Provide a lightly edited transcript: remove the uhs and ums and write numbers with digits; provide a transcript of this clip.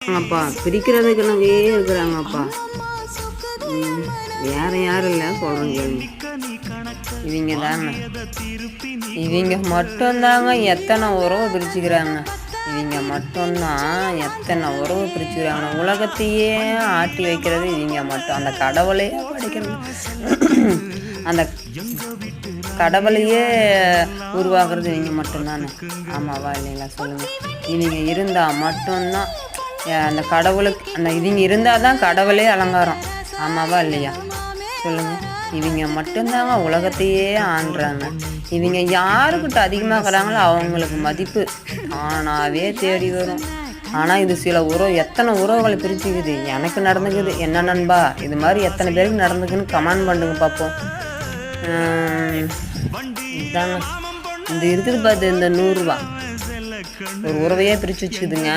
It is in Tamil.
அப்பா பிரிக்கிறதுக்குனவே இருக்கிறாங்கப்பா. வேற யாரும் இல்லை சொல்கிறேன் இவங்க தாங்க. இவங்க மட்டும்தாங்க எத்தனை உறவு பிரிச்சுக்கிறாங்க. இவங்க மட்டும்தான் எத்தனை உறவு பிரிச்சுக்கிறாங்க. உலகத்தையே ஆட்டி வைக்கிறது இவங்க மட்டும். அந்த கடவுளையே படைக்கிறது, அந்த கடவுளையே உருவாக்குறது இவங்க மட்டும்தானே. ஆமாவா இல்லைங்களா சொல்லுங்கள். இவங்க இருந்தால் மட்டும்தான் அந்த கடவுளுக்கு, அந்த இவங்க இருந்தால் தான் கடவுளே அலங்காரம். ஆமாவா இல்லையா சொல்லுங்கள். இவங்க மட்டும்தாங்க உலகத்தையே ஆண்டுறாங்க. இவங்க யாருக்கிட்ட அதிகமாக இருக்கிறாங்களோ அவங்களுக்கு மதிப்பு ஆனாவே தேடி வரும். ஆனால் இது சில எத்தனை உறவுகளை பிரிச்சுக்குது. எனக்கு நடந்துக்குது. என்ன நண்பா, இது மாதிரி எத்தனை பேருக்கு நடந்துக்குன்னு கமெண்ட் பண்ணுங்க பார்ப்போம். இதாங்க இந்த இருக்குது பார்த்து, இந்த 100 ரூபா ஒரு உறவையே பிரித்து வச்சுக்குதுங்க.